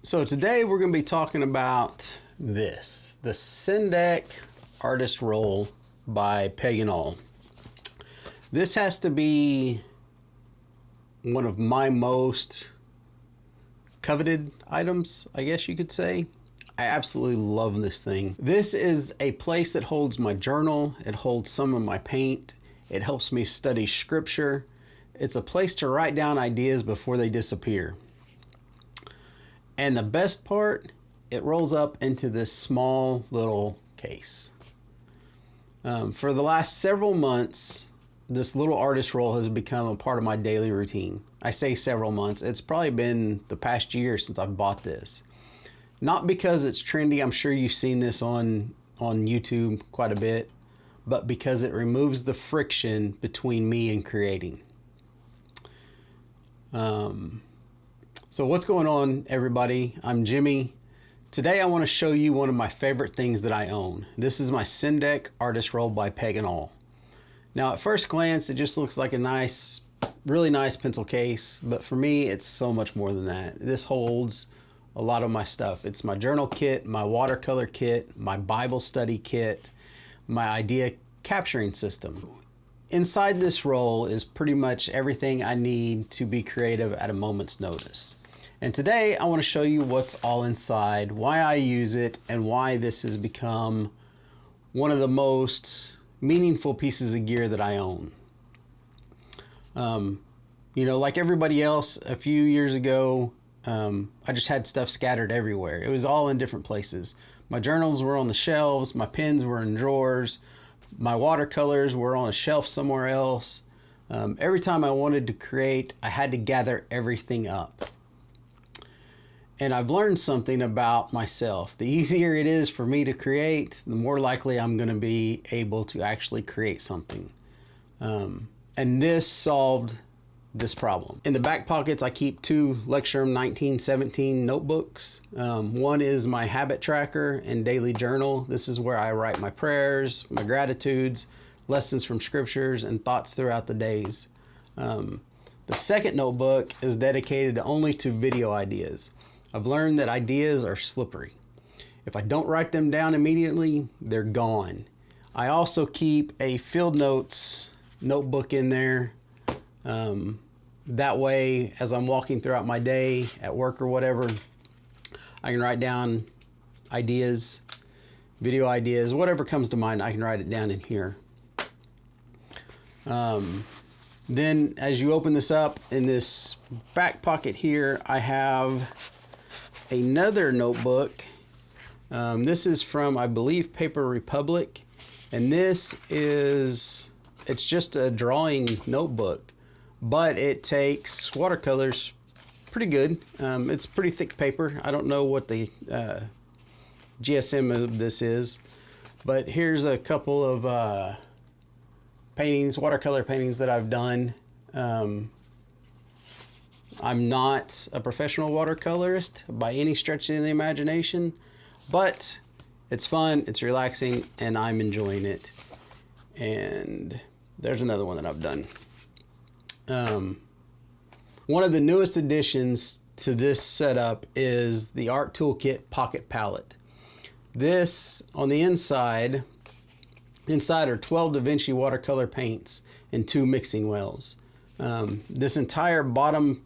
So today we're going to be talking about the Sendak Artist Roll by Peg and All. This has to be one of my most coveted items, I guess you could say. I absolutely love this thing. This is a place that holds my journal. It holds some of my paint. It helps me study scripture. It's a place to write down ideas before they disappear. And the best part, it rolls up into this small little case. For the last several months, this little artist roll has become a part of my daily routine. I say several months. It's probably been the past year since I've bought this. Not because it's trendy. I'm sure you've seen this on YouTube quite a bit, but because it removes the friction between me and creating. So what's going on, everybody? I'm Jimmy. Today I want to show you one of my favorite things that I own. This is my Sendak Artist Roll by Peg and All. Now at first glance it just looks like a really nice pencil case, but for me it's so much more than that. This holds a lot of my stuff. It's my journal kit, my watercolor kit, my Bible study kit, my idea capturing system. Inside this roll is pretty much everything I need to be creative at a moment's notice. And today I want to show you what's all inside, why I use it, and why this has become one of the most meaningful pieces of gear that I own. You know, like everybody else, a few years ago, I just had stuff scattered everywhere. It was all in different places. My journals were on the shelves, my pens were in drawers, my watercolors were on a shelf somewhere else. Every time I wanted to create, I had to gather everything up. And I've learned something about myself. The easier it is for me to create, the more likely I'm going to be able to actually create something. And this solved this problem. In the back pockets, I keep two Lecture 1917 notebooks. One is my habit tracker and daily journal. This is where I write my prayers, my gratitudes, lessons from scriptures, and thoughts throughout the days. The second notebook is dedicated only to video ideas. I've learned that ideas are slippery. If I don't write them down immediately, they're gone. I also keep a field notes notebook in there. That way, as I'm walking throughout my day at work or whatever, I can write down ideas, video ideas, whatever comes to mind, I can write it down in here. Then as you open this up, in this back pocket here, I have another notebook. This is from, I believe, Paper Republic, and it's just a drawing notebook, but it takes watercolors pretty good. It's pretty thick paper. I don't know what the GSM of this is, but here's a couple of paintings, watercolor paintings that I've done. I'm not a professional watercolorist by any stretch of the imagination, but it's fun, it's relaxing, and I'm enjoying it. And there's another one that I've done. One of the newest additions to this setup is the Art Toolkit Pocket Palette. This, on the inside are 12 Da Vinci watercolor paints and 2 mixing wells. This entire bottom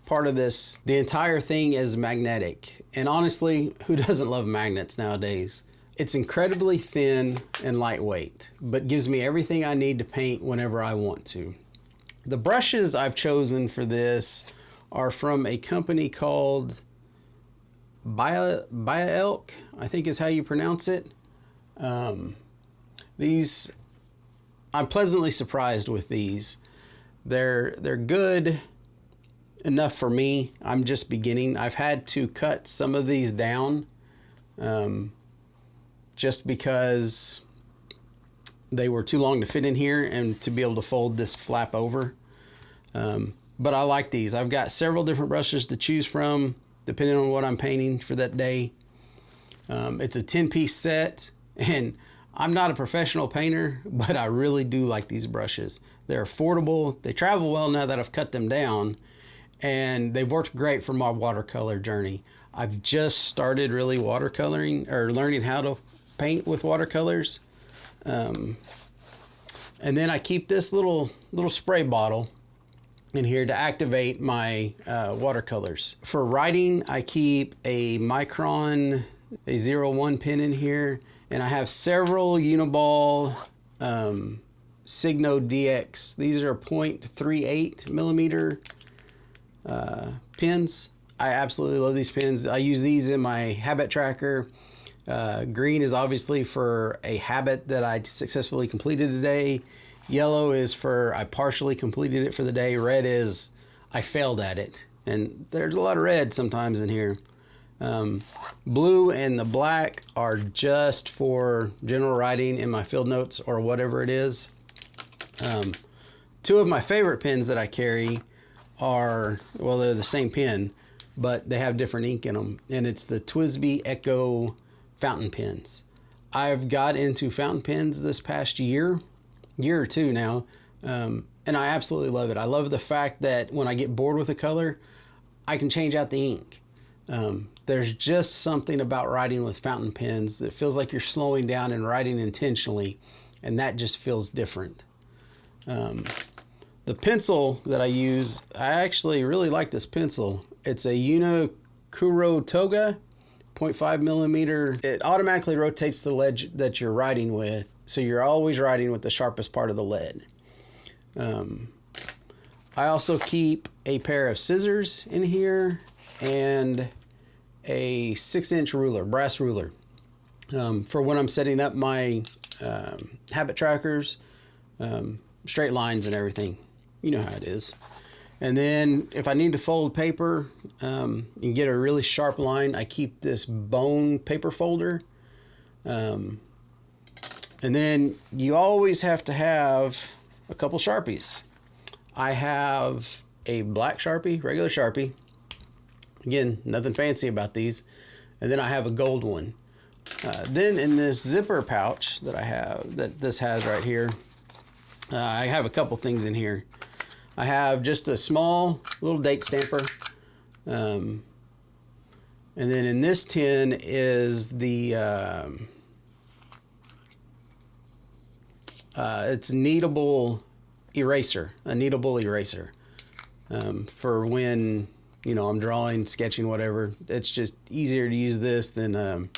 part of this, the entire thing is magnetic. And honestly, who doesn't love magnets nowadays? It's incredibly thin and lightweight, but gives me everything I need to paint whenever I want to. The brushes I've chosen for this are from a company called Elk, I think is how you pronounce it. These, I'm pleasantly surprised with these. They're good enough for me. I'm just beginning. I've had to cut some of these down just because they were too long to fit in here and to be able to fold this flap over. But I like these. I've got several different brushes to choose from depending on what I'm painting for that day. It's a 10-piece set, and I'm not a professional painter, but I really do like these brushes. They're affordable. They travel well now that I've cut them down. and they've worked great for my watercolor journey. I've just started really watercoloring, or learning how to paint with watercolors. And then I keep this little spray bottle in here to activate my watercolors. For writing, I keep a Micron, a 01 pen in here, and I have several Uniball Signo DX. These are 0.38 millimeter pens. I absolutely love these pens. I use these in my habit tracker. Green is obviously for a habit that I successfully completed today. Yellow is for I partially completed it for the day. Red is I failed at it. And there's a lot of red sometimes in here. Blue and the black are just for general writing in my field notes or whatever it is. Two of my favorite pens that I carry are, well, they're the same pen, but they have different ink in them. And it's the TWSBI Echo fountain pens. I've got into fountain pens this past year or two now, and I absolutely love it. I love the fact that when I get bored with a color, I can change out the ink. There's just something about writing with fountain pens that feels like you're slowing down and writing intentionally, and that just feels different. The pencil that I use, I actually really like this pencil. It's a Unikuro Toga 0.5 millimeter. It automatically rotates the lead that you're writing with, so you're always writing with the sharpest part of the lead. I also keep a pair of scissors in here and a 6-inch ruler, brass ruler, for when I'm setting up my habit trackers, straight lines and everything. You know how it is. And then if I need to fold paper and get a really sharp line, I keep this bone paper folder. And then you always have to have a couple Sharpies. I have a black Sharpie, regular Sharpie. Again, nothing fancy about these. And then I have a gold one. Then in this zipper pouch that I have, that this has right here, I have a couple things in here. I have just a small little date stamper. And then in this tin is the, it's kneadable eraser, a kneadable eraser. For when, you know, I'm drawing, sketching, whatever. It's just easier to use this than a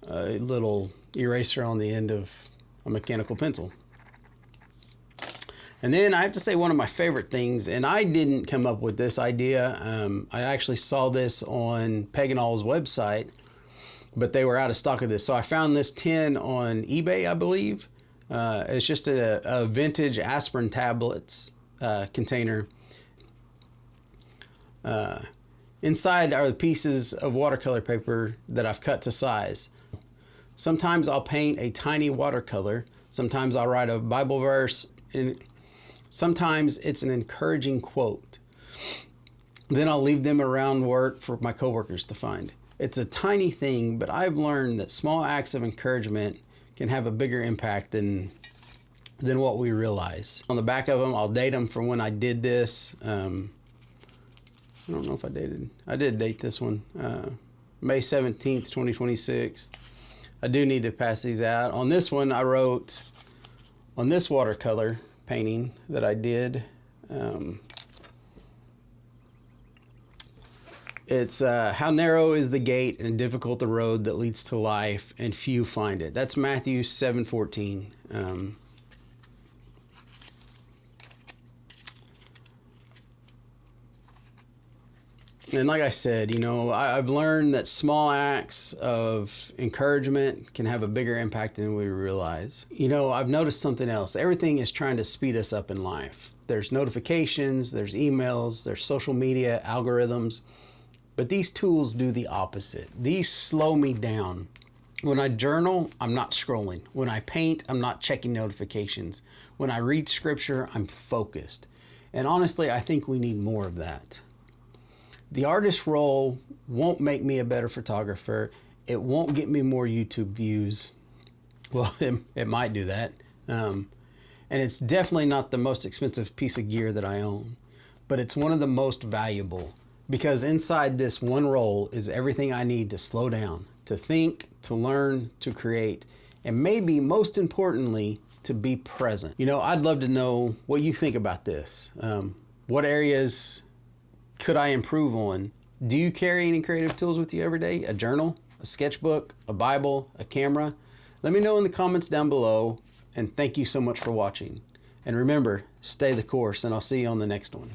little eraser on the end of a mechanical pencil. And then I have to say one of my favorite things, and I didn't come up with this idea. I actually saw this on Peg and All's website, but they were out of stock of this. So I found this tin on eBay, I believe. It's just a vintage aspirin tablets container. Inside are the pieces of watercolor paper that I've cut to size. Sometimes I'll paint a tiny watercolor. Sometimes I'll write a Bible verse. And sometimes it's an encouraging quote. Then I'll leave them around work for my coworkers to find. It's a tiny thing, but I've learned that small acts of encouragement can have a bigger impact than what we realize. On the back of them, I'll date them from when I did this. I don't know if I did date this one. May 17th, 2026. I do need to pass these out. On this one, I wrote, on this watercolor painting that I did, it's how narrow is the gate and difficult the road that leads to life, and few find it. That's Matthew 7:14. And like I said, you know, I've learned that small acts of encouragement can have a bigger impact than we realize. You know, I've noticed something else. Everything is trying to speed us up in life. There's notifications, there's emails, there's social media, algorithms. But these tools do the opposite. These slow me down. When I journal, I'm not scrolling. When I paint, I'm not checking notifications. When I read scripture, I'm focused. And honestly, I think we need more of that. The artist role won't make me a better photographer. It won't get me more YouTube views. Well, it might do that. And it's definitely not the most expensive piece of gear that I own. but it's one of the most valuable, because inside this one roll is everything I need to slow down, to think, to learn, to create, and maybe most importantly, to be present. You know, I'd love to know what you think about this. What areas could I improve on? Do you carry any creative tools with you every day? A journal, a sketchbook, a Bible, a camera? Let me know in the comments down below, and thank you so much for watching. And remember, stay the course, and I'll see you on the next one.